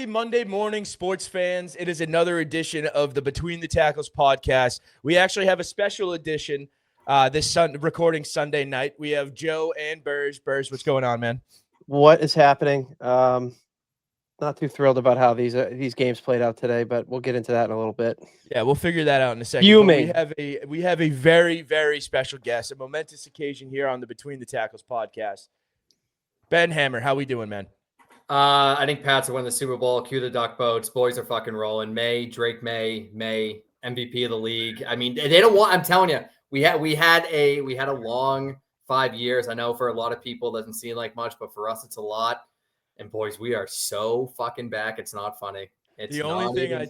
Happy Monday morning, sports fans. It is another edition of the Between the Tackles podcast. We actually have a special edition recording Sunday night. We have Joe and Burge. Burge, what's going on, man? What is happening? Not too thrilled about how these games played out today, but we'll get into that in a little bit. Yeah, we'll figure that out in a second. Fuming. We have a very, very special guest, a momentous occasion here on the Between the Tackles podcast. Ben Hammer, how we doing, man? I think Pats will win the Super Bowl. Cue the duck boats. Boys are fucking rolling. Drake May, MVP of the league. I mean, they don't want. I'm telling you, we had a long 5 years. I know for a lot of people it doesn't seem like much, but for us it's a lot. And boys, we are so fucking back. It's not funny. The only thing I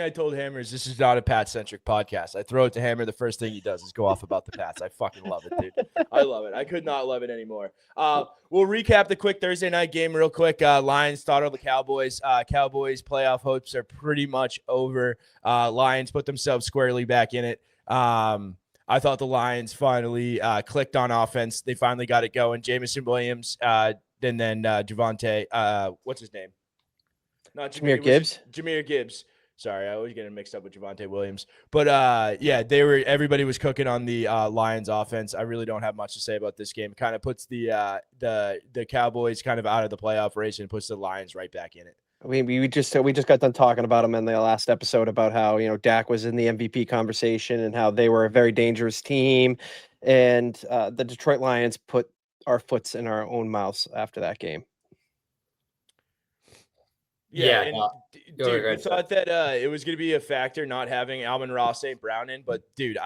told Hammer is this is not a Pat-centric podcast. I throw it to Hammer. The first thing he does is go off about the Pats. I fucking love it, dude. I love it. I could not love it anymore. We'll recap the quick Thursday night game real quick. Lions startled the Cowboys. Cowboys playoff hopes are pretty much over. Lions put themselves squarely back in it. I thought the Lions finally clicked on offense. They finally got it going. Jamison Williams, and then Javonte. What's his name? Not Jahmyr Gibbs. Jahmyr Gibbs. Sorry, I always get him mixed up with Javonte Williams. But yeah, everybody was cooking on the Lions offense. I really don't have much to say about this game. It kind of puts the Cowboys kind of out of the playoff race and puts the Lions right back in it. I mean, we just got done talking about them in the last episode about how, Dak was in the MVP conversation and how they were a very dangerous team, and the Detroit Lions put our foots in our own mouths after that game. Yeah, dude, I thought that it was going to be a factor not having Amon-Ra St. Brown in, but dude,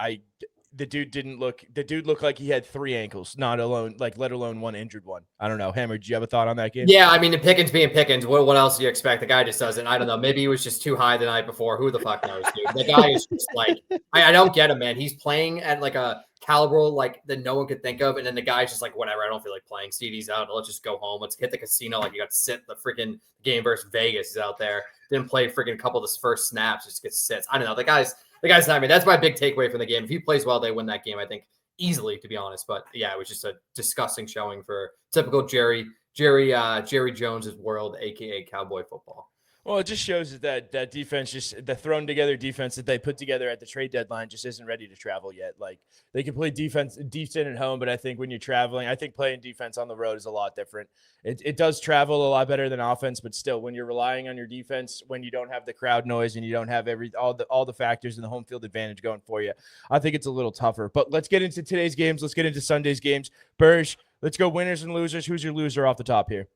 the dude looked like he had 3 ankles, let alone one injured one. I don't know. Hammer, do you have a thought on that game? Yeah, I mean, the Pickens being Pickens, what else do you expect? The guy just doesn't. I don't know. Maybe he was just too high the night before. Who the fuck knows, dude? The guy is just like, I don't get him, man. He's playing at like a caliber like that no one could think of, and then the guy's just like, whatever, I don't feel like playing. CD's out. Let's just go home. Let's hit the casino. Like, you got to sit the freaking game versus Vegas. He's out there. Didn't play freaking couple of his first snaps. Just gets sits. I don't know. The guy's not. I mean, that's my big takeaway from the game. If he plays well, they win that game, I think, easily, to be honest. But yeah, it was just a disgusting showing for typical Jerry Jones's world, aka Cowboy football. Well, it just shows that defense, just the thrown together defense that they put together at the trade deadline, just isn't ready to travel yet. Like, they can play defense decent at home, but I think when you're traveling, I think playing defense on the road is a lot different. It does travel a lot better than offense, but still, when you're relying on your defense, when you don't have the crowd noise and you don't have all the factors and the home field advantage going for you, I think it's a little tougher. But let's get into today's games. Let's get into Sunday's games. Burge, let's go winners and losers. Who's your loser off the top here?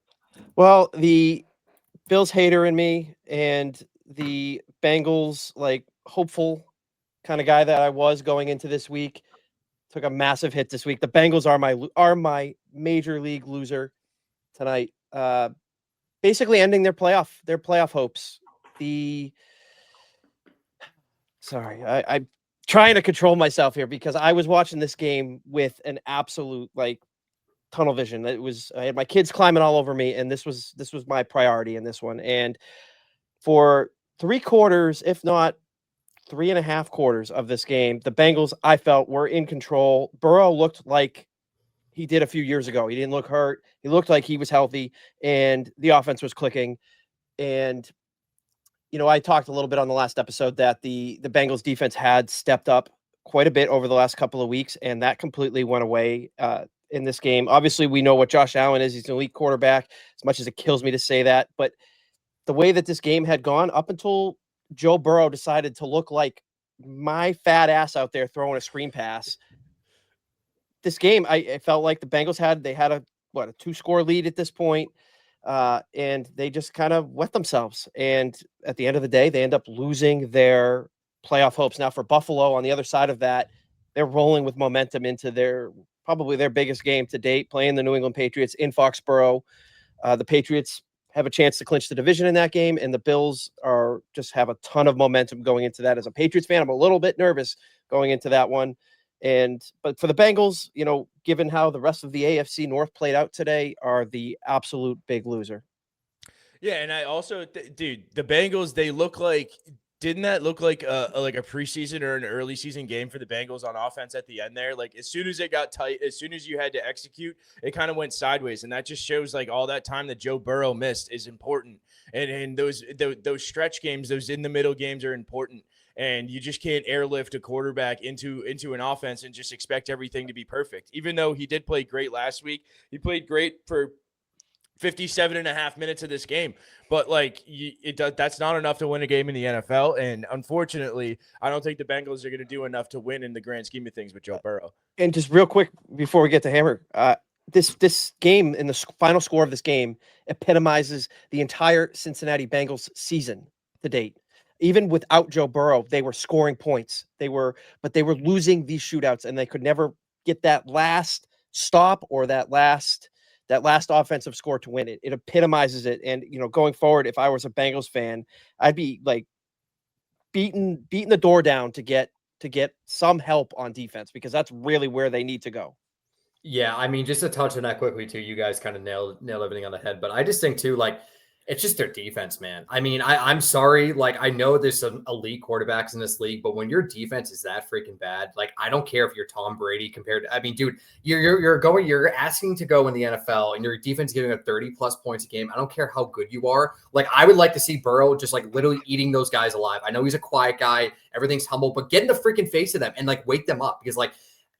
Well, the Bills hater in me and the Bengals hopeful kind of guy that I was going into this week took a massive hit this week. The Bengals are my major league loser tonight. Basically ending their playoff hopes. I'm trying to control myself here because I was watching this game with an absolute tunnel vision. I had my kids climbing all over me, and this was my priority in this one. And for 3 quarters, if not 3.5 quarters of this game, the Bengals, I felt, were in control. Burrow looked like he did a few years ago. He didn't look hurt. He looked like he was healthy, and the offense was clicking. And I talked a little bit on the last episode that the Bengals defense had stepped up quite a bit over the last couple of weeks, and that completely went away in this game. Obviously, we know what Josh Allen is. He's an elite quarterback, as much as it kills me to say that. But the way that this game had gone up until Joe Burrow decided to look like my fat ass out there throwing a screen pass, this game, I felt like the Bengals had a 2-score lead at this point, and they just kind of wet themselves. And at the end of the day, they end up losing their playoff hopes. Now, for Buffalo, on the other side of that, they're rolling with momentum into probably their biggest game to date, playing the New England Patriots in Foxborough. The Patriots have a chance to clinch the division in that game, and the Bills just have a ton of momentum going into that. As a Patriots fan, I'm a little bit nervous going into that one. But for the Bengals, given how the rest of the AFC North played out today, are the absolute big loser. Yeah, and I also, dude, the Bengals, didn't that look like a preseason or an early season game for the Bengals on offense at the end there? Like, as soon as it got tight, as soon as you had to execute, it kind of went sideways. And that just shows all that time that Joe Burrow missed is important. And those stretch games, those in the middle games are important. And you just can't airlift a quarterback into an offense and just expect everything to be perfect. Even though he did play great last week, he played great for 57 and a half minutes of this game. But that's not enough to win a game in the NFL. And unfortunately, I don't think the Bengals are going to do enough to win in the grand scheme of things with Joe Burrow. And just real quick before we get to Hammer, this game and the final score of this game epitomizes the entire Cincinnati Bengals season to date. Even without Joe Burrow, they were scoring points. But they were losing these shootouts, and they could never get that last stop or that last offensive score to win it. It epitomizes it. And going forward, if I was a Bengals fan, I'd be like beating the door down to get some help on defense, because that's really where they need to go. Yeah, I mean, just to touch on that quickly too, you guys kind of nailed everything on the head. But I just think too, it's just their defense, man. I mean, I'm sorry. I know there's some elite quarterbacks in this league, but when your defense is that freaking bad, I don't care if you're Tom Brady compared to, I mean, dude, you're asking to go in the NFL and your defense giving up 30+ points a game. I don't care how good you are. I would like to see Burrow just literally eating those guys alive. I know he's a quiet guy. Everything's humble, but get in the freaking face of them and wake them up, because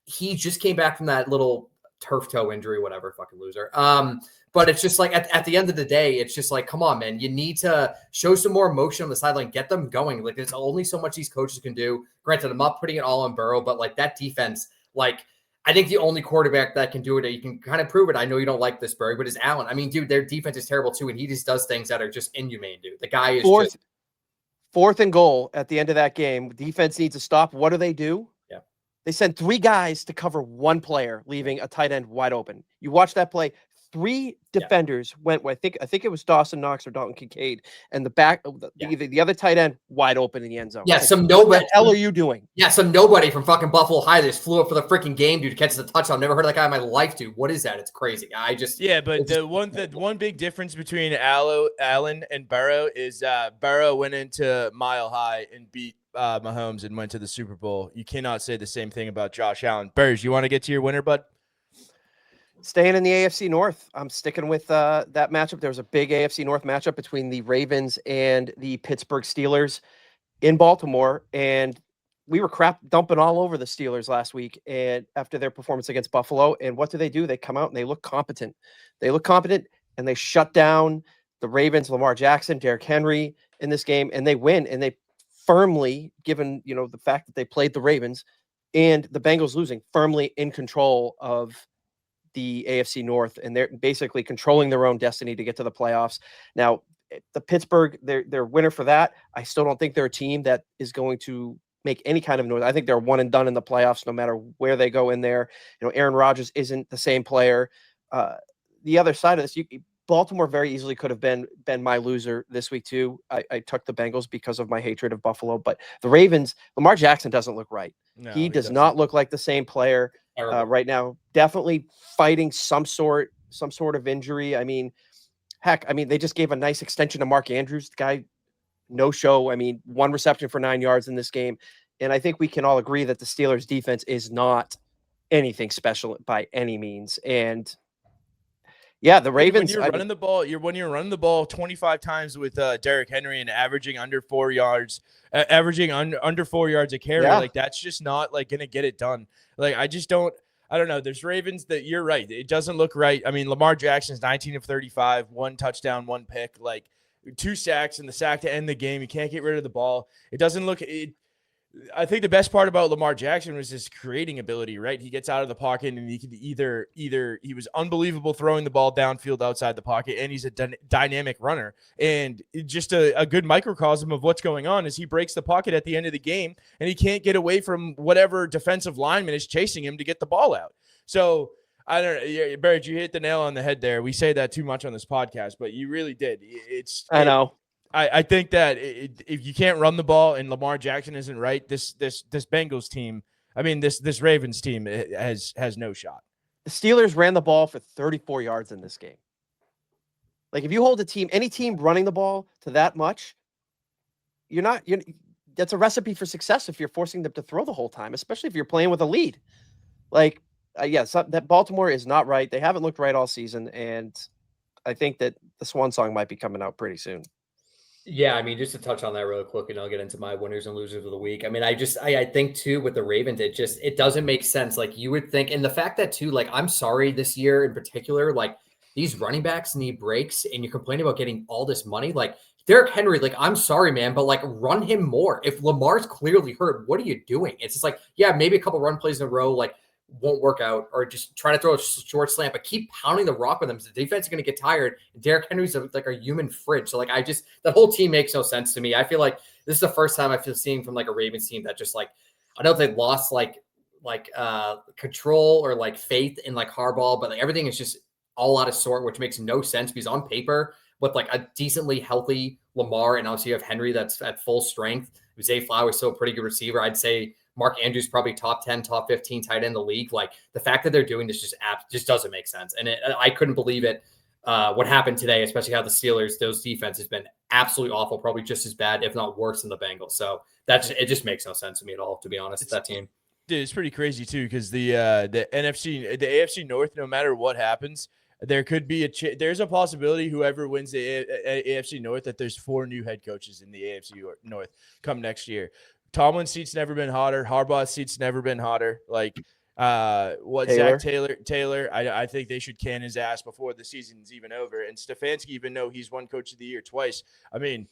he just came back from that little turf toe injury, whatever, fucking loser. But it's just at the end of the day, it's just come on, man. You need to show some more emotion on the sideline, get them going. There's only so much these coaches can do. Granted, I'm not putting it all on Burrow, but that defense, I think the only quarterback that can do it, you can kind of prove it. I know you don't like this, Burg, but is Allen. I mean, dude, their defense is terrible too, and he just does things that are just inhumane, dude. The guy is fourth and goal at the end of that game. Defense needs to stop. What do? Yeah. They sent 3 guys to cover 1 player, leaving a tight end wide open. You watch that play. 3 defenders went. I think it was Dawson Knox or Dalton Kincaid, and the other tight end wide open in the end zone. Yeah, nobody. What the hell are you doing? Yeah, some nobody from fucking Buffalo High just flew up for the freaking game, dude, catches a touchdown. Never heard of that guy in my life, dude. What is that? It's crazy. But the one big difference between Allen and Burrow is Burrow went into Mile High and beat Mahomes and went to the Super Bowl. You cannot say the same thing about Josh Allen. Burge, you want to get to your winner, bud? Staying in the AFC North, I'm sticking with that matchup. There was a big AFC North matchup between the Ravens and the Pittsburgh Steelers in Baltimore, and we were crap dumping all over the Steelers last week and after their performance against Buffalo. And what do? They come out and they look competent. And they shut down the Ravens, Lamar Jackson, Derrick Henry in this game, and they win. And they firmly, given the fact that they played the Ravens and the Bengals losing, firmly in control of the AFC North, and they're basically controlling their own destiny to get to the playoffs. Now, the Pittsburgh, they're winner for that. I still don't think they're a team that is going to make any kind of noise. I think they're one and done in the playoffs, no matter where they go in there. Aaron Rodgers isn't the same player. The other side of this, Baltimore very easily could have been my loser this week too. I took the Bengals because of my hatred of Buffalo, but the Ravens, Lamar Jackson doesn't look right. No, he does not look like the same player right now. Definitely fighting some sort of injury. I mean, heck, they just gave a nice extension to Mark Andrews. The guy, no show. 1 reception for 9 yards in this game. And I think we can all agree that the Steelers defense is not anything special by any means. And yeah, the Ravens. When you're running the ball 25 times with Derrick Henry and averaging under 4 yards, under 4 yards a carry, that's just not going to get it done. I don't know. There's Ravens that you're right. It doesn't look right. Lamar Jackson's 19 of 35, 1 touchdown, 1 pick, 2 sacks, and the sack to end the game. You can't get rid of the ball. It doesn't look. I think the best part about Lamar Jackson was his creating ability, right? He gets out of the pocket and he could either he was unbelievable throwing the ball downfield outside the pocket, and he's a dynamic runner. And just a good microcosm of what's going on is he breaks the pocket at the end of the game and he can't get away from whatever defensive lineman is chasing him to get the ball out. So I don't know. Barrett, you hit the nail on the head there. We say that too much on this podcast, but you really did. I know. I think that if you can't run the ball and Lamar Jackson isn't right, this Bengals team, this Ravens team has no shot. The Steelers ran the ball for 34 yards in this game. If you hold any team running the ball to that much, that's a recipe for success if you're forcing them to throw the whole time, especially if you're playing with a lead. That Baltimore is not right. They haven't looked right all season, and I think that the swan song might be coming out pretty soon. Yeah, I mean, just to touch on that real quick, and I'll get into my winners and losers of the week. I mean, I think too with the Ravens, it doesn't make sense. Like you would think, and the fact that too, like I'm sorry, this year in particular, like these running backs need breaks, and you're complaining about getting all this money. Like Derrick Henry, like I'm sorry, man, but like run him more. If Lamar's clearly hurt, what are you doing? It's just like, yeah, maybe a couple run plays in a row, like won't work out, or just try to throw a short slant, but keep pounding the rock with them. So the defense is going to get tired. Derrick Henry's like a human fridge. So like, that whole team makes no sense to me. I feel like this is the first time I feel seeing from like a Ravens team that just like, I know they lost like control or like faith in like Harbaugh, but like everything is just all out of sort, which makes no sense because on paper with like a decently healthy Lamar and obviously you have Henry that's at full strength. Zay Flowers is still a pretty good receiver. I'd say Mark Andrews probably top 10, top 15 tight end in the league. Like the fact that they're doing this just doesn't make sense. And I couldn't believe it. What happened today, especially how the Steelers, those defense has been absolutely awful, probably just as bad, if not worse than the Bengals. So it just makes no sense to me at all, to be honest, that team. Dude, it's pretty crazy too, because the AFC North, no matter what happens, there could be there's a possibility whoever wins the AFC North that there's 4 new head coaches in the AFC North come next year. Tomlin's seat's never been hotter. Harbaugh's seat's never been hotter. Like Zach Taylor, I think they should can his ass before the season's even over. And Stefanski, even though he's won Coach of the Year twice, I mean,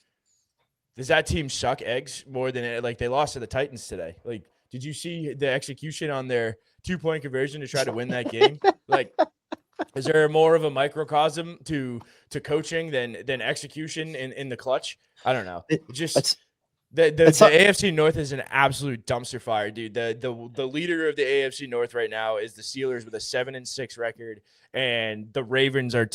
does that team suck eggs more than like they lost to the Titans today? Like, did you see the execution on their 2-point conversion to try to win that game? Like, is there more of a microcosm to coaching than execution in the clutch? I don't know. The AFC North is an absolute dumpster fire, dude. The leader of the AFC North right now is the Steelers with a 7-6 record, and the Ravens are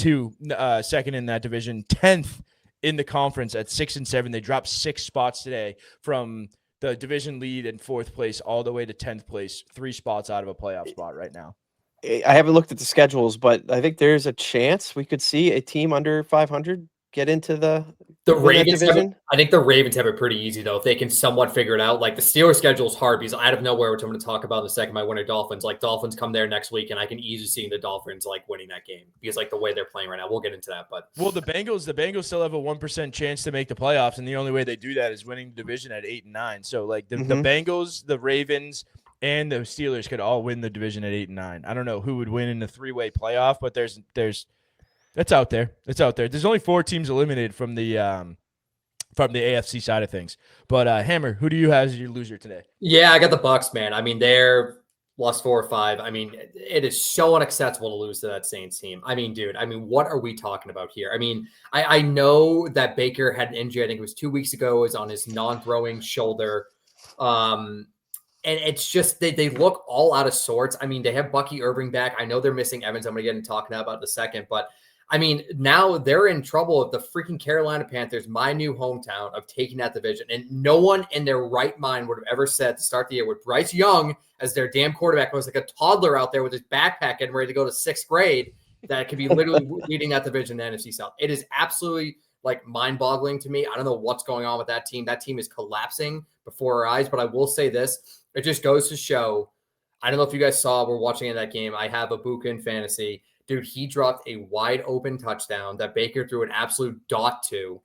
second in that division, 10th in the conference at 6-7. They dropped 6 spots today from the division lead in 4th place all the way to 10th place, 3 spots out of a playoff spot right now. I haven't looked at the schedules, but I think there's a chance we could see a team under 500 get into the Ravens division. I think the Ravens have it pretty easy though if they can somewhat figure it out. Like the Steelers schedule is hard because out of nowhere, which I'm going to talk about in a second, my winter Dolphins. Like Dolphins come there next week, and I can easily see the Dolphins like winning that game because like the way they're playing right now. We'll get into that, but the Bengals still have a 1% chance to make the playoffs, and the only way they do that is winning the division at 8-9. So like the Bengals, the Ravens, and the Steelers could all win the division at 8-9. I don't know who would win in the 3-way playoff, but it's out there. It's out there. There's only 4 teams eliminated from the AFC side of things. But Hammer, who do you have as your loser today? Yeah, I got the Bucks, man. I mean, they're lost 4 or 5. I mean, it is so unacceptable to lose to that Saints team. I mean, dude, what are we talking about here? I mean, I know that Baker had an injury. I think it was 2 weeks ago. It was on his non-throwing shoulder. And it's just they look all out of sorts. I mean, they have Bucky Irving back. I know they're missing Evans. I'm going to get into talking about in a second. But, I mean, now they're in trouble with the freaking Carolina Panthers, my new hometown, of taking that division. And no one in their right mind would have ever said to start the year with Bryce Young as their damn quarterback was like a toddler out there with his backpack and ready to go to 6th grade that could be literally leading that division in the NFC South. It is absolutely like mind-boggling to me. I don't know what's going on with that team. That team is collapsing before our eyes. But I will say this. It just goes to show, I don't know if you guys saw, we're watching in that game. I have Ibuka in fantasy. Dude, he dropped a wide open touchdown that Baker threw an absolute dot to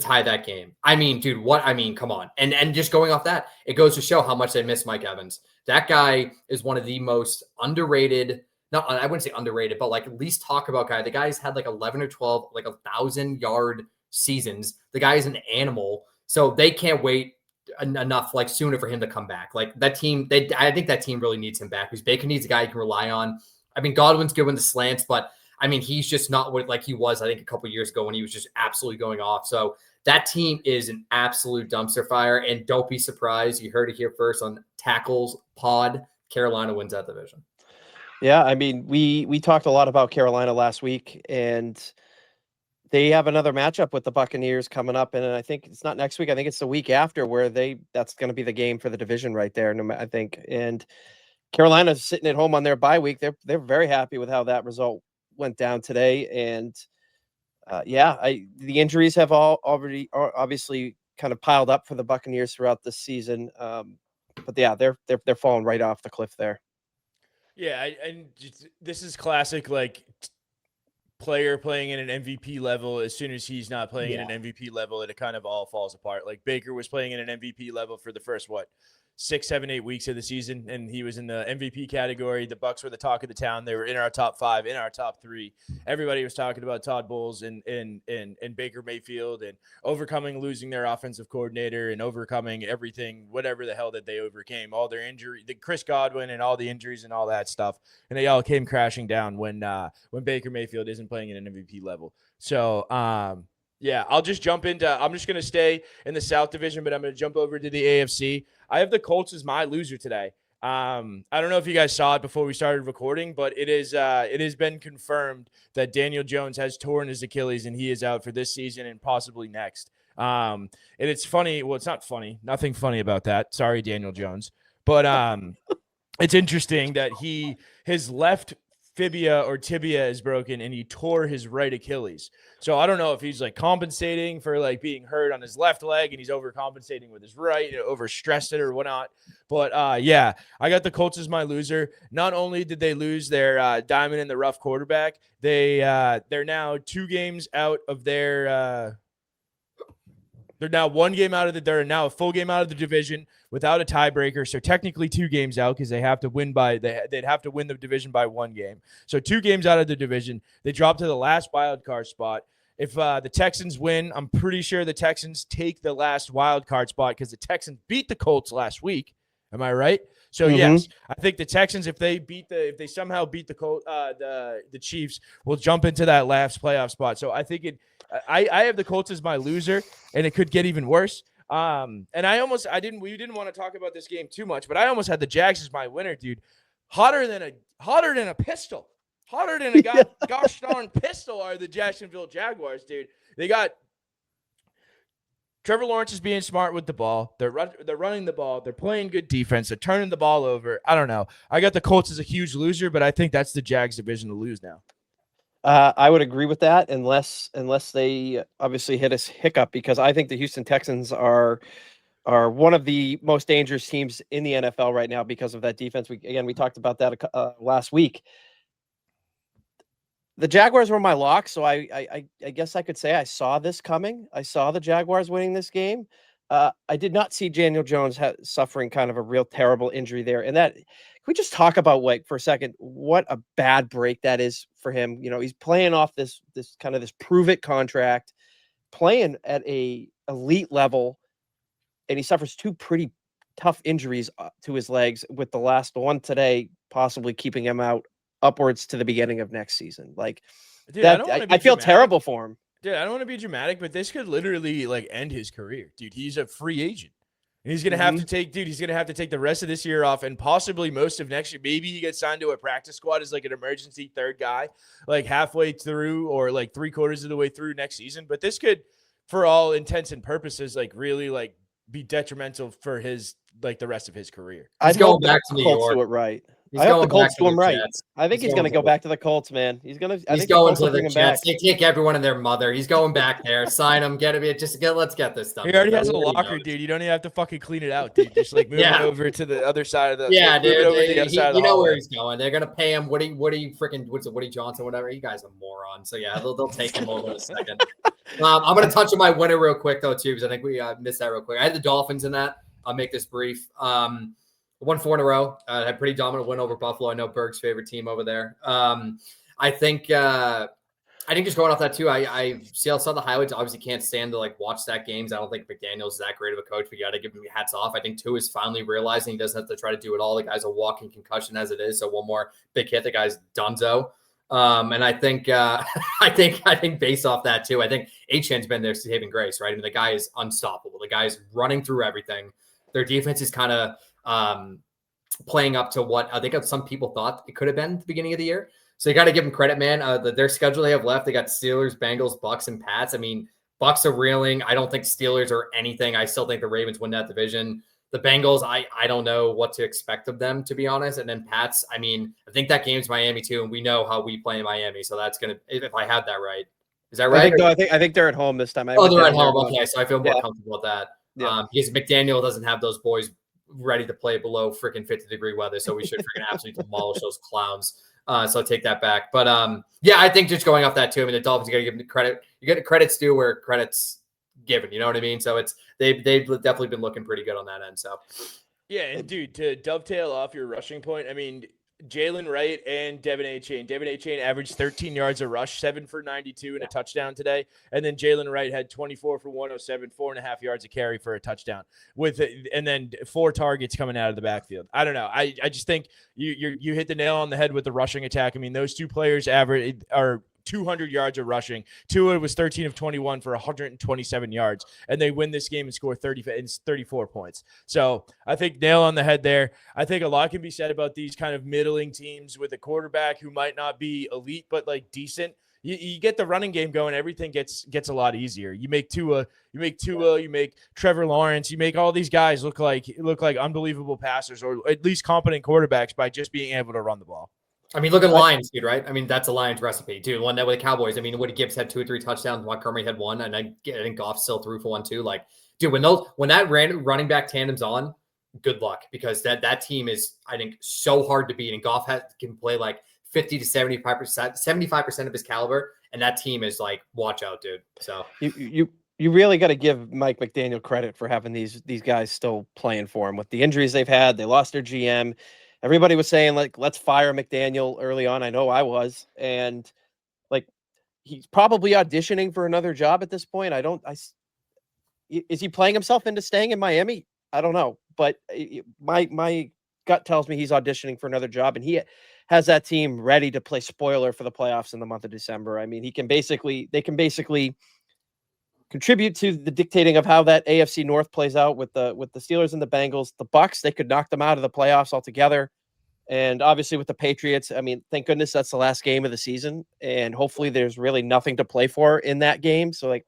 tie that game. I mean, dude, come on. And just going off that, it goes to show how much they miss Mike Evans. That guy is one of the most underrated, I wouldn't say underrated, but like at least talk about guy. The guy's had like 11 or 12, like 1,000-yard seasons. The guy is an animal. So they can't wait enough like sooner for him to come back. Like that team, I think that team really needs him back because Baker needs a guy you can rely on. I mean, Godwin's good with the slants, but I mean, he's just not what like he was, I think, a couple years ago when he was just absolutely going off. So that team is an absolute dumpster fire. And don't be surprised. You heard it here first on Tackles Pod. Carolina wins that division. Yeah, I mean, we talked a lot about Carolina last week, and they have another matchup with the Buccaneers coming up, and I think it's not next week. I think it's the week after where that's going to be the game for the division right there. I think, and Carolina's sitting at home on their bye week. They're very happy with how that result went down today, and the injuries have already obviously kind of piled up for the Buccaneers throughout the season. But yeah, they're falling right off the cliff there. Yeah, and this is classic like player playing in an MVP level, as soon as he's not playing in an MVP level, it kind of all falls apart. Like Baker was playing in an MVP level for the first 6, 7, 8 weeks of the season, and he was in the MVP category. The Bucs were the talk of the town. They were in our top 5, in our top 3. Everybody was talking about Todd Bowles and Baker Mayfield and losing their offensive coordinator and overcoming everything, whatever the hell that they overcame, all their injury, the Chris Godwin and all the injuries and all that stuff, and they all came crashing down when Baker Mayfield isn't playing at an MVP level. So yeah, I'm just going to stay in the South Division, but I'm going to jump over to the AFC. I have the Colts as my loser today. I don't know if you guys saw it before we started recording, but it has been confirmed that Daniel Jones has torn his Achilles and he is out for this season and possibly next. And it's funny. Well, it's not funny. Nothing funny about that. Sorry, Daniel Jones. But it's interesting that his left fibia or tibia is broken and he tore his right Achilles. So I don't know if he's like compensating for like being hurt on his left leg and he's overcompensating with his right, overstressed it or whatnot. But yeah, I got the Colts as my loser. Not only did they lose their diamond in the rough quarterback, they're now 2 games out of their they're now 1 game out of they're now a full game out of the division without a tiebreaker. So technically 2 games out because they have to win they'd have to win the division by 1 game. So 2 games out of the division. They drop to the last wild card spot. If the Texans win, I'm pretty sure the Texans take the last wild card spot because the Texans beat the Colts last week. Am I right? So yes, I think the Texans, if they somehow beat the Chiefs, will jump into that last playoff spot. So I think I have the Colts as my loser, and it could get even worse. And we didn't want to talk about this game too much, but I almost had the Jags as my winner, dude. Hotter than a pistol. Hotter than a gosh darn pistol are the Jacksonville Jaguars, dude. They got Trevor Lawrence is being smart with the ball. They're running the ball. They're playing good defense. They're turning the ball over. I don't know. I got the Colts as a huge loser, but I think that's the Jags division to lose now. I would agree with that unless they obviously hit a hiccup, because I think the Houston Texans are one of the most dangerous teams in the NFL right now because of that defense. We talked about that last week. The Jaguars were my lock, so I guess I could say I saw this coming. I saw the Jaguars winning this game. I did not see Daniel Jones suffering kind of a real terrible injury there. And can we just talk about for a second, what a bad break that is for him. He's playing off this prove it contract, playing at a elite level, and he suffers 2 pretty tough injuries to his legs, with the last one today possibly keeping him out upwards to the beginning of next season. Dude, I feel terrible for him. Dude, I don't want to be dramatic, but this could literally end his career. Dude, he's a free agent. And he's gonna have to take the rest of this year off and possibly most of next year. Maybe he gets signed to a practice squad as an emergency third guy, halfway through or 3/4 of the way through next season. But this could, for all intents and purposes, really be detrimental for his the rest of his career. He's going back to New York. Do it right. I hope the Colts do him right. I think he's going to go back to the Colts, man. He's going to the Jets. They take everyone and their mother. He's going back there. Sign him. Get him. Let's get this stuff. He already has a locker, dude. You don't even have to fucking clean it out, dude. Just move it over to the other side of the. Yeah, dude. You know where he's going. They're going to pay him. Woody Johnson, whatever. You guys are morons. So yeah, they'll take him over in a second. I'm going to touch on my winner real quick though too, because I think we missed that real quick. I had the Dolphins in that. I'll make this brief. Won 4 in a row. Had a pretty dominant win over Buffalo. I know Burg's favorite team over there. I think just going off that too, I saw the highlights. Obviously can't stand to watch that games. I don't think McDaniel's is that great of a coach, but you got to give him hats off. I think Tua is finally realizing he doesn't have to try to do it all. The guy's a walking concussion as it is. So one more big hit, the guy's donezo. And I think based off that too, I think H-Chan's been their saving grace, right? I mean, the guy is unstoppable. The guy is running through everything. Their defense is kind of playing up to what I think some people thought it could have been at the beginning of the year. So you got to give them credit, man. Their schedule they have left, they got Steelers, Bengals, Bucks, and Pats. I mean, Bucks are reeling. I don't think Steelers are anything. I still think the Ravens win that division. The Bengals, I don't know what to expect of them, to be honest. And then Pats, I mean, I think that game's Miami too, and we know how we play in Miami. So that's going to, if I have that right. Is that right? I think they're at home this time. They're at home. Okay, so I feel more comfortable with that. Yeah. Because McDaniel doesn't have those boys ready to play below freaking 50-degree weather, so we should freaking absolutely demolish those clowns. So take that back. But yeah, I think just going off that too. I mean, the Dolphins, you got to give them credit. You get credit's due where credit's given. You know what I mean? So they've definitely been looking pretty good on that end. So yeah, and dude, to dovetail off your rushing point, I mean, Jalen Wright and Devin A-Chain. Devin A-Chain averaged 13 yards a rush, 7 for 92 and a touchdown today. And then Jalen Wright had 24 for 107, 4.5 yards a carry for a touchdown. And then 4 targets coming out of the backfield. I don't know. I just think you hit the nail on the head with the rushing attack. I mean, those two players are 200 yards of rushing. Tua was 13 of 21 for 127 yards, and they win this game and score 34 points. So I think nail on the head there. I think a lot can be said about these kind of middling teams with a quarterback who might not be elite, but like decent. You get the running game going, everything gets a lot easier. You make Tua, you make Trevor Lawrence, you make all these guys look like unbelievable passers or at least competent quarterbacks by just being able to run the ball. I mean, look at Lions, dude, right? I mean, that's a Lions recipe, dude. One that with the Cowboys. I mean, Woody Gibbs had 2 or 3 touchdowns. Montgomery had 1, and I think Goff still threw for 1 too. Like, dude, when that running back tandem's on, good luck, because that team is, I think, so hard to beat. And Goff can play like 50 to 75% of his caliber, and that team is like, watch out, dude. So you really got to give Mike McDaniel credit for having these guys still playing for him with the injuries they've had. They lost their GM. Everybody was saying, like, let's fire McDaniel early on. I know I was. And, like, he's probably auditioning for another job at this point. Is he playing himself into staying in Miami? I don't know. But my gut tells me he's auditioning for another job. And he has that team ready to play spoiler for the playoffs in the month of December. I mean, they can basically contribute to the dictating of how that AFC North plays out with the Steelers and the Bengals. The Bucks, they could knock them out of the playoffs altogether. And obviously with the Patriots, I mean, thank goodness that's the last game of the season. And hopefully there's really nothing to play for in that game. So, like,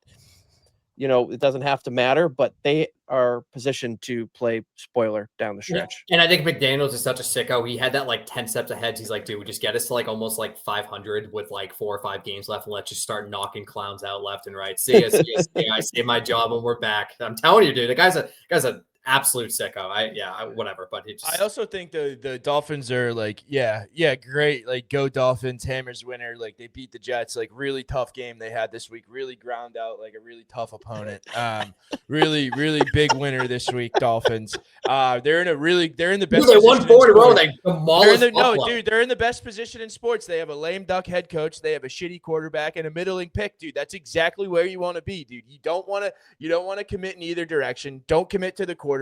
it doesn't have to matter, but they are positioned to play spoiler down the stretch. Yeah. And I think McDaniels is such a sicko. He had that like 10 steps ahead. He's like, dude, we just get us to like almost like 500 with like 4 or 5 games left, and let's just start knocking clowns out left and right. See us. I saved my job and we're back. I'm telling you, dude, the guy's a absolute sicko. Whatever. But I also think the Dolphins are like, yeah, great. Like, go Dolphins, Hammers winner. Like, they beat the Jets. Like, really tough game they had this week. Really ground out like a really tough opponent. Really, really big winner this week, Dolphins. They're in the best. Dude, they won 4 in a row. They demolished they're in the best position in sports. They have a lame duck head coach. They have a shitty quarterback and a middling pick, dude. That's exactly where you want to be, dude. You don't want to commit in either direction. Don't commit to the quarterback.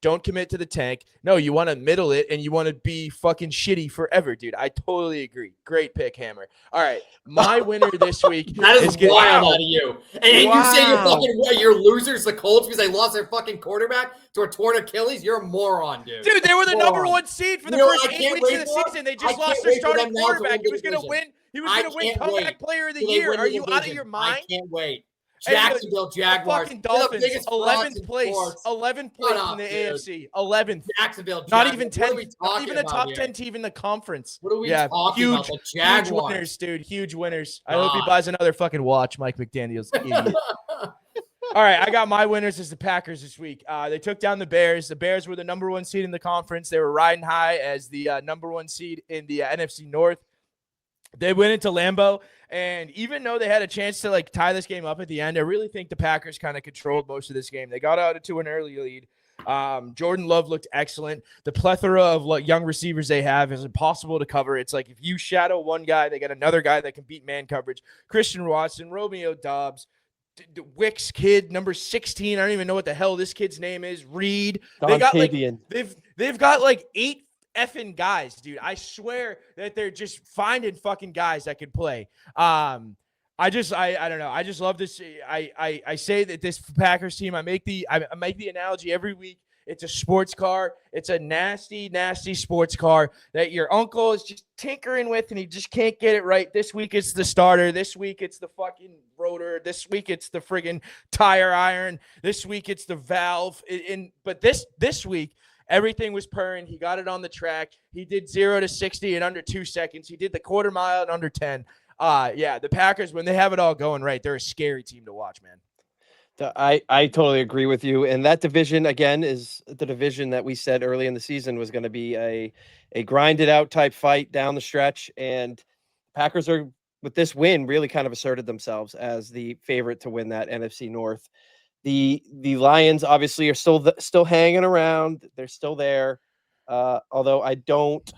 Don't commit to the tank. No, you want to middle it, and you want to be fucking shitty forever, dude. I totally agree. Great pick, Hammer. All right, my winner this week. That is wild out of you. And you say you're losers, the Colts, because they lost their fucking quarterback to a torn Achilles. You're a moron, dude. Dude, they were the number 1 seed for the first 8 weeks of the season. They just lost their starting quarterback. He was going to win. He was going to win comeback player of the year. Are you out of your mind? I can't wait. Jacksonville Jaguars. Fucking Dolphins, 11th place. 11th place in the AFC. 11th. Jacksonville Jaguars. Not even 10. Not even a top 10 team in the conference. What are we talking about? The Jaguars. Huge winners, dude. Huge winners. I hope he buys another fucking watch, Mike McDaniel's idiot. All right, I got my winners as the Packers this week. They took down the Bears. The Bears were the number 1 seed in the conference. They were riding high as the number 1 seed in the NFC North. They went into Lambeau, and even though they had a chance to like tie this game up at the end, I really think the Packers kind of controlled most of this game. They got out to an early lead. Jordan Love looked excellent. The plethora of young receivers they have is impossible to cover. It's like if you shadow one guy, they got another guy that can beat man coverage. Christian Watson, Romeo Doubs, Wick's kid, number 16. I don't even know what the hell this kid's name is. Reed. They've got like 8 effing guys, dude. I swear that they're just finding fucking guys that can play. I don't know. I just love this. I say that this Packers team, I make the analogy every week. It's a sports car. It's a nasty, nasty sports car that your uncle is just tinkering with, and he just can't get it right. This week it's the starter. This week it's the fucking rotor. This week it's the friggin' tire iron. This week it's the valve. But this week, everything was purring. He got it on the track. He did 0 to 60 in under 2 seconds. He did the quarter mile in under 10. The Packers, when they have it all going right, they're a scary team to watch, man. I totally agree with you. And that division, again, is the division that we said early in the season was going to be a grinded out type fight down the stretch. And Packers are, with this win, really kind of asserted themselves as the favorite to win that NFC North. The Lions obviously are still hanging around. They're still there. Although I don't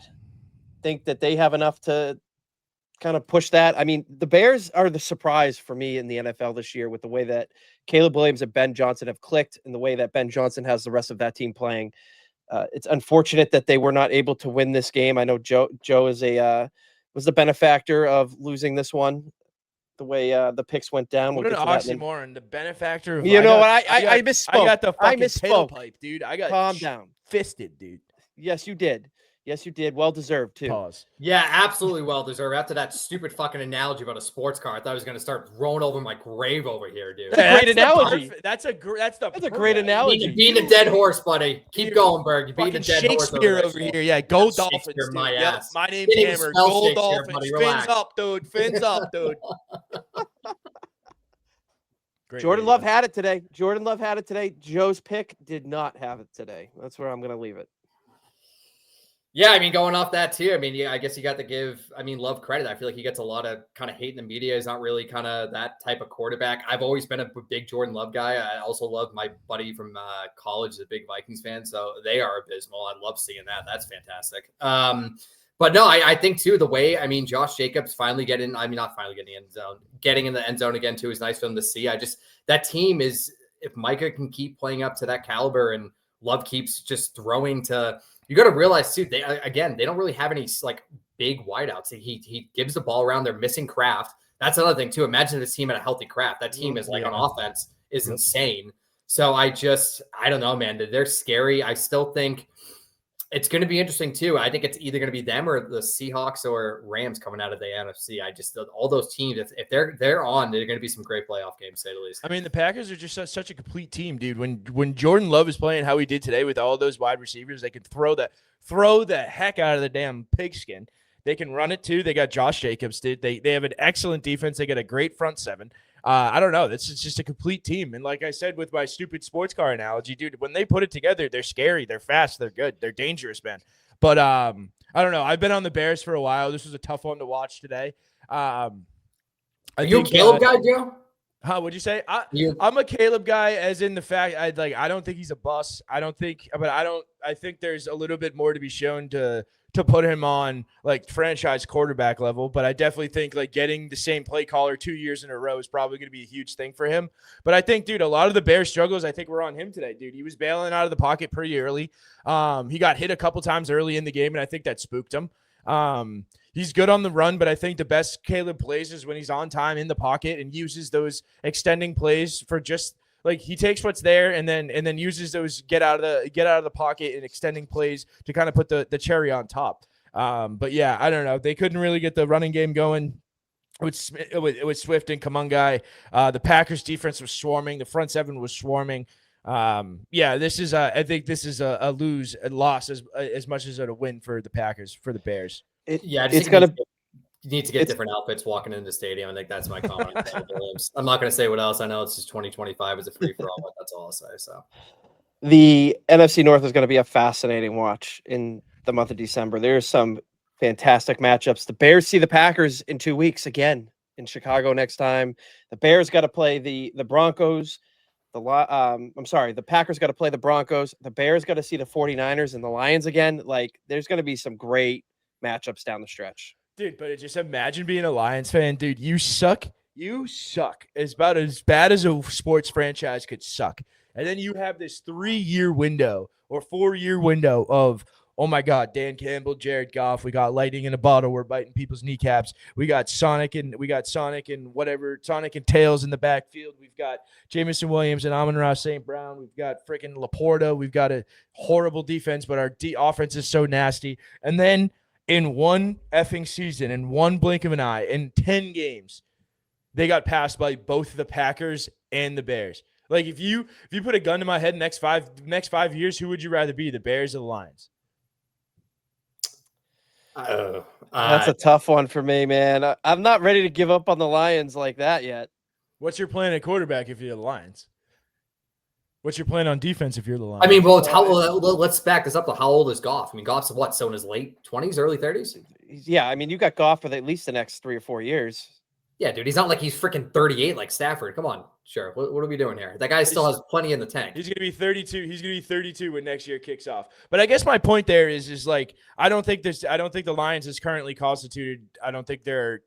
think that they have enough to kind of push that. I mean, the Bears are the surprise for me in the NFL this year with the way that Caleb Williams and Ben Johnson have clicked and the way that Ben Johnson has the rest of that team playing. It's unfortunate that they were not able to win this game. I know Joe is was the benefactor of losing this one. The way the picks went down. What an oxymoron! The benefactor. Of, you know what? I misspoke. I got the fucking tailpipe, dude. I got calm down, fisted, dude. Yes, you did. Yes, you did. Well deserved too. Pause. Yeah, absolutely well deserved. After that stupid fucking analogy about a sports car, I thought I was going to start rolling over my grave over here, dude. That's a great analogy. That's a great analogy. You beat a dead horse, buddy. Keep going, Berg. You beat a dead horse over here. Yeah, go Dolphins. My dude. ass. Yep. My name's Hammer. Go Dolphins. Fins up, dude. Fins up, dude. Jordan Love had it today. Joe's pick did not have it today. That's where I'm going to leave it. Yeah, I mean, going off that too, I mean, yeah, I guess you got to give, Love credit. I feel like he gets a lot of kind of hate in the media. He's not really kind of that type of quarterback. I've always been a big Jordan Love guy. I also love my buddy from college, a big Vikings fan. So they are abysmal. I love seeing that. That's fantastic. But no, I think too, the way, Josh Jacobs finally not finally getting in the end zone, getting in the end zone again too is nice for them to see. That team is, if Micah can keep playing up to that caliber and Love keeps just throwing to, you got to realize too, they don't really have any like big wideouts. He gives the ball around. They're missing Kraft. That's another thing too. Imagine this team at a healthy Kraft. That team is like on offense is insane. So I don't know, man. They're scary. I still think it's going to be interesting too. I think it's either going to be them or the Seahawks or Rams coming out of the NFC. All those teams, if they're on, they're going to be some great playoff games, to say the least. The Packers are just such a complete team, dude. When Jordan Love is playing how he did today with all those wide receivers, they can throw the heck out of the damn pigskin. They can run it too. They got Josh Jacobs, dude. They have an excellent defense. They got a great front seven. I don't know. This is just a complete team. And like I said with my stupid sports car analogy, dude, when they put it together, they're scary. They're fast. They're good. They're dangerous, man. But I don't know. I've been on the Bears for a while. This was a tough one to watch today. Are you a Caleb guy, Joe? What'd you say? I'm a Caleb guy, as in the fact I don't think he's a bust. I think there's a little bit more to be shown to put him on like franchise quarterback level. But I definitely think like getting the same play caller 2 years in a row is probably going to be a huge thing for him. But I think, dude, a lot of the Bears struggles, I think were on him today, dude. He was bailing out of the pocket pretty early. He got hit a couple times early in the game, and I think that spooked him. He's good on the run, but I think the best Caleb plays is when he's on time in the pocket and uses those extending plays for just like he takes what's there and then uses those get out of the pocket and extending plays to kind of put the cherry on top. But yeah, I don't know. They couldn't really get the running game going with Swift and Kamungai. The Packers defense was swarming. The front seven was swarming. I think this is a loss as much as a win for the Packers, for the Bears. You need to get different outfits walking into the stadium. I think that's my comment. I'm not going to say what else. I know it's just 2025 is a free for all, but that's all I'll say. So the NFC North is going to be a fascinating watch in the month of December. There's some fantastic matchups. The Bears see the Packers in 2 weeks again in Chicago next time. The Bears got to play the Broncos. The Packers got to play the Broncos. The Bears got to see the 49ers and the Lions again. Like, there's going to be some great matchups down the stretch. Dude, but just imagine being a Lions fan, dude. You suck. You suck. It's about as bad as a sports franchise could suck. And then you have this 3-year window or 4-year window of, oh my God, Dan Campbell, Jared Goff. We got lightning in a bottle. We're biting people's kneecaps. We got Sonic and Tails in the backfield. We've got Jameson Williams and Amon-Ra St. Brown. We've got freaking Laporta. We've got a horrible defense, but our offense is so nasty. And then in one effing season, in one blink of an eye, in 10 games, they got passed by both the Packers and the Bears. Like, if you put a gun to my head next five years, who would you rather be, the Bears or the Lions? That's a tough one for me, man. I'm not ready to give up on the Lions like that yet. What's your plan at quarterback if you're the Lions? What's your plan on defense if you're the Lions? I mean, well, it's let's back this up. How old is Goff? I mean, Goff's what? So in his late 20s, early 30s? Yeah, I mean, you got Goff for at least the next 3 or 4 years. Yeah, dude, he's not like he's freaking 38 like Stafford. Come on, sure. What are we doing here? That guy still has plenty in the tank. He's gonna be 32. He's gonna be 32 when next year kicks off. But I guess my point there is like I don't think the Lions is currently constituted. I don't think they're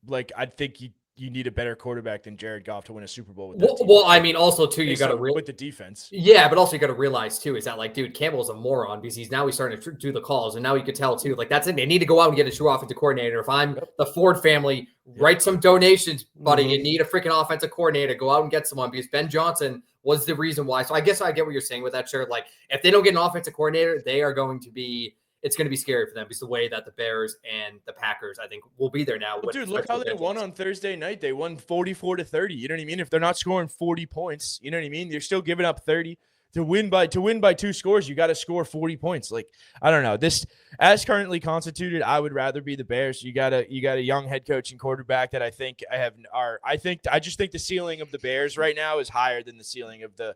like I think you need a better quarterback than Jared Goff to win a Super Bowl with that team. Well, I mean, also too, you got to with the defense. Yeah, but also you got to realize too is that like, dude, Campbell's a moron because he's starting to do the calls, and now you could tell too, like that's it. They need to go out and get a true offensive coordinator. If I'm the Ford family, write some donations, buddy. You need a freaking offensive coordinator. Go out and get someone because Ben Johnson was the reason why. So I guess I get what you're saying with that shirt. Like if they don't get an offensive coordinator, they are going to be. It's going to be scary for them because the way that the Bears and the Packers, I think, will be there now. Well, dude, look how they won on Thursday night. They won 44-30. You know what I mean? If they're not scoring 40 points, you know what I mean? You're still giving up 30 to win by 2 scores. You got to score 40 points. Like I don't know. This as currently constituted, I would rather be the Bears. You got a young head coach and quarterback that I just think the ceiling of the Bears right now is higher than the ceiling of the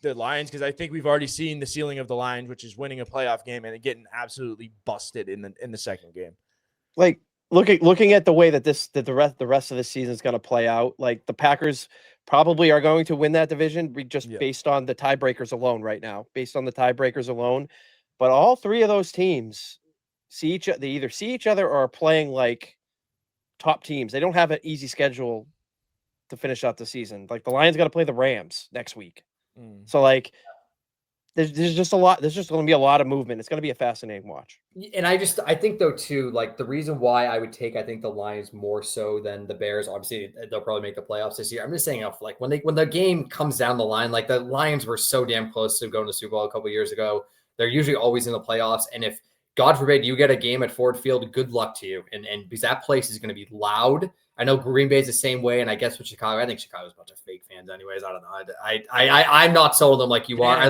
Lions, because I think we've already seen the ceiling of the Lions, which is winning a playoff game and getting absolutely busted in the second game. Like looking at the way that the rest of the season is going to play out, like the Packers probably are going to win that division based on the tiebreakers alone right now, But all 3 of those teams they either see each other or are playing like top teams. They don't have an easy schedule to finish out the season. Like the Lions got to play the Rams next week. So like there's just a lot. There's just going to be a lot of movement. It's going to be a fascinating watch. And I think though too, like the reason why I would take the Lions more so than the Bears. Obviously, they'll probably make the playoffs this year. I'm just saying, like when the game comes down the line, like the Lions were so damn close to going to the Super Bowl a couple of years ago. They're usually always in the playoffs, and if God forbid you get a game at Ford Field, good luck to you. And because that place is going to be loud. I know Green Bay's the same way, and I guess with Chicago, I think Chicago's a bunch of fake fans, anyways. I don't know. I'm not sold on them like you are. I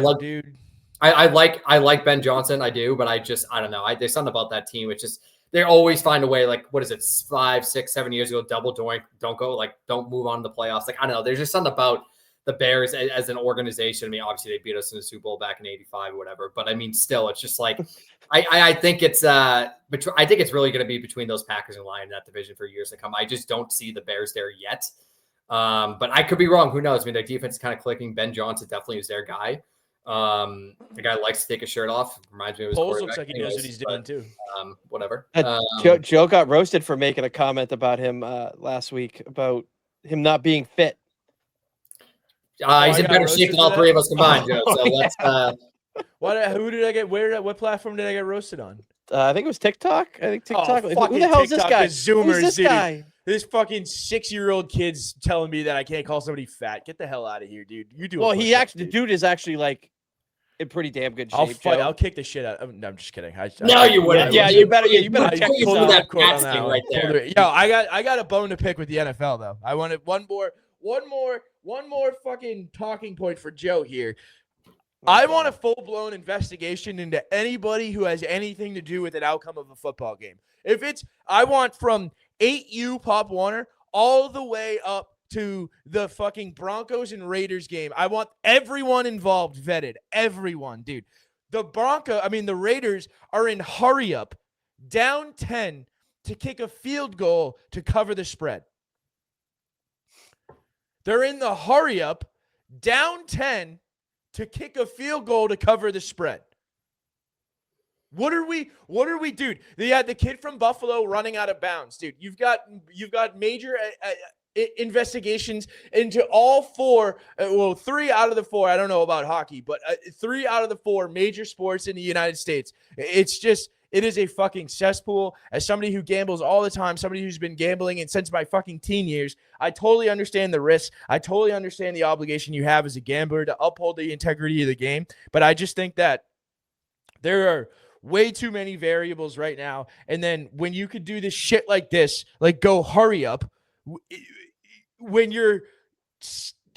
like Ben Johnson, I do, but I don't know. There's something about that team. It's just they always find a way. Like what is it, 5, 6, 7 years ago? Double doink, don't move on to the playoffs. Like I don't know. There's just something about the Bears as an organization. I mean, obviously they beat us in the Super Bowl back in '85 or whatever, but I mean, still, it's just like I think it's really going to be between those Packers and Lions in that division for years to come. I just don't see the Bears there yet, but I could be wrong. Who knows? I mean, their defense is kind of clicking. Ben Johnson definitely is their guy. The guy likes to take his shirt off. Reminds me of his Poles looks like he knows what he's doing too. Whatever. Joe got roasted for making a comment about him last week about him not being fit. He's in better shape than all 3 of us combined, Joe. So let's. Who did I get? What platform did I get roasted on? I think it was TikTok. Who the hell is this guy? Zoomers, who's this guy? This fucking 6-year-old kid's telling me that I can't call somebody fat. Get the hell out of here, dude. You do. Well, the dude is actually like in pretty damn good shape. I'll kick the shit out. No, I'm just kidding. No, you wouldn't. Yeah, you better check that thing right there. Yo, I got a bone to pick with the NFL though. I wanted one more fucking talking point for Joe here. I want a full-blown investigation into anybody who has anything to do with an outcome of a football game. I want from 8U Pop Warner all the way up to the fucking Broncos and Raiders game. I want everyone involved vetted. Everyone, dude. The Raiders are in hurry up, down 10 to kick a field goal to cover the spread. They're in the hurry up, down 10 to kick a field goal to cover the spread. What are we, dude? They had the kid from Buffalo running out of bounds, dude. You've got major investigations into all 4, 3 out of the 4. I don't know about hockey, but 3 out of the 4 major sports in the United States. It is a fucking cesspool. As somebody who gambles all the time, somebody who's been gambling since my fucking teen years, I totally understand the risks. I totally understand the obligation you have as a gambler to uphold the integrity of the game. But I just think that there are way too many variables right now. And then when you could do this shit like this, like go hurry up, when you're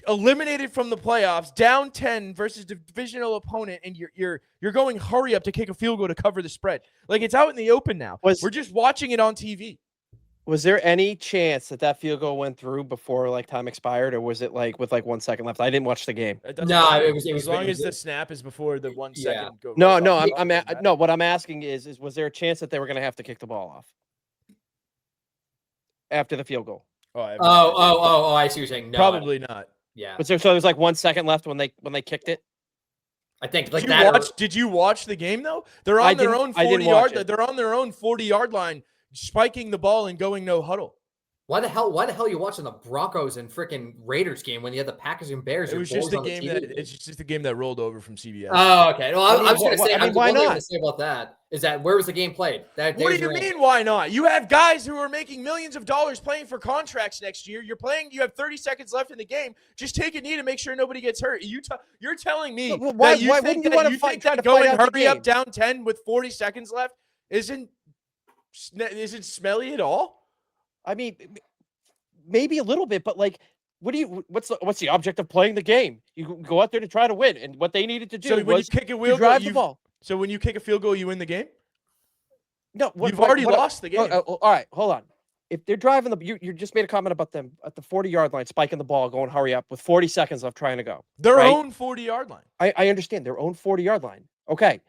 eliminated from the playoffs, down 10 versus the divisional opponent, and you're going hurry up to kick a field goal to cover the spread. Like it's out in the open now. We're just watching it on TV. Was there any chance that field goal went through before like time expired, or was it like with like 1 second left? I didn't watch the game. It doesn't No, matter. it was as long it as was- the snap is before the 1 second. Yeah. No, goes no, off the I'm clock, doesn't matter. no. What I'm asking is was there a chance that they were going to have to kick the ball off after the field goal? Oh, I have no idea. I see what you're saying. No, Probably not. yeah. Was there, so there was like 1 second left when they kicked it? I think like Did that. did you watch the game though? They're I on their didn't- own I didn't 40 watch yard. it. They're on their own 40-yard line, spiking the ball and going no huddle. Why the hell are you watching the Broncos and freaking Raiders game when you had the Packers and Bears? It was just a game that rolled over from CBS. Oh, okay. Well, I was going to why- say. I mean, I was why one thing not? to say about that is that where was the game played? What do you mean? Why not? You have guys who are making millions of dollars playing for contracts next year. You have 30 seconds left in the game. Just take a knee to make sure nobody gets hurt. You're telling me Well, why- that you why think wouldn't you that wanna you fight- think try that to fight going out the hurry up game? down 10 with 40 seconds left isn't smelly at all? I mean, maybe a little bit, but like, what's the object of playing the game? You go out there to try to win, and what they needed to do So when you was kick a to field goal, drive the ball. So when you kick a field goal, you win the game. No, You've already lost the game. All right, hold on. If they're driving you just made a comment about them at the 40-yard line, spiking the ball, going hurry up with 40 seconds left, trying to go. Their right? own 40-yard line. I understand their own 40-yard line. Okay,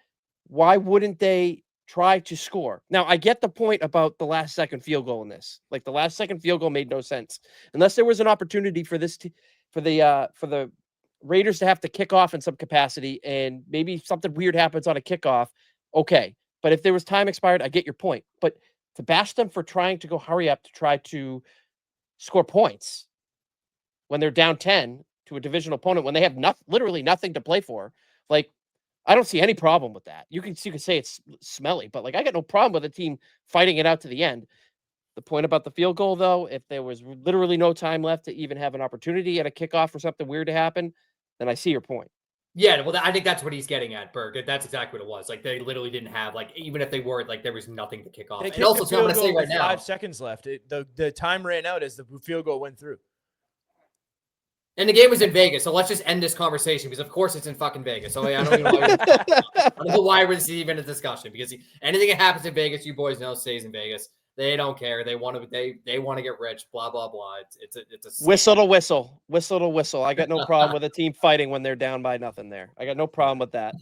why wouldn't they try to score? Now, I get the point about the last second field goal in this. Like the last second field goal made no sense unless there was an opportunity for for the Raiders to have to kick off in some capacity, and maybe something weird happens on a kickoff. Okay, but if there was time expired, I get your point. But to bash them for trying to go hurry up to try to score points when they're down 10 to a divisional opponent, when they have literally nothing to play for, like, I don't see any problem with that. You can say it's smelly, but like I got no problem with a team fighting it out to the end. The point about the field goal, though, if there was literally no time left to even have an opportunity at a kickoff for something weird to happen, then I see your point. Yeah, well, I think that's what he's getting at, Burg. That's exactly what it was. Like they literally didn't have even if they were there was nothing to kick off. They And kicked also, the too, I'm field going to say goal right with now, 5 seconds left. The time ran out as the field goal went through. and the game was in Vegas, so let's just end this conversation because, of course, it's in fucking Vegas. So I don't know why we're even a discussion because anything that happens in Vegas, you boys know, stays in Vegas. They don't care. They want to. They want to get rich. Blah blah blah. It's a Whistle to whistle, whistle to whistle. I got no problem with a team fighting when they're down by nothing. There, I got no problem with that.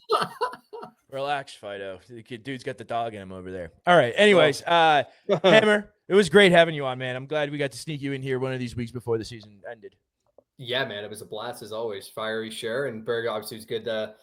Relax, Fido. The dude's got the dog in him over there. All right. Anyways, Hammer, it was great having you on, man. I'm glad we got to sneak you in here one of these weeks before the season ended. Yeah, man, it was a blast as always. Fiery sure, and Burg obviously was good to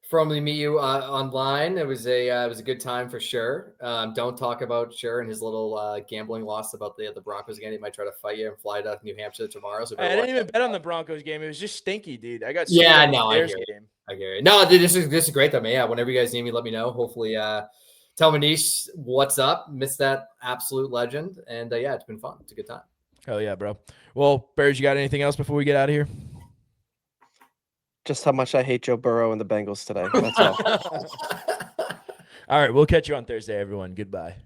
formally meet you online. It was a good time for sure. Don't talk about Sure and his little gambling loss about the Broncos again. He might try to fight you and fly to New Hampshire tomorrow. So I didn't even bet on the Broncos game. It was just stinky, dude. I got Yeah, screwed no, on the I Bears hear you. game. I get it. No, dude, this is great though, man. Yeah, whenever you guys need me, let me know. Hopefully, tell Manish what's up. Miss that absolute legend, and yeah, it's been fun. It's a good time. Hell yeah, bro. Well, Bears, you got anything else before we get out of here? Just how much I hate Joe Burrow and the Bengals today. That's all. All right, we'll catch you on Thursday, everyone. Goodbye.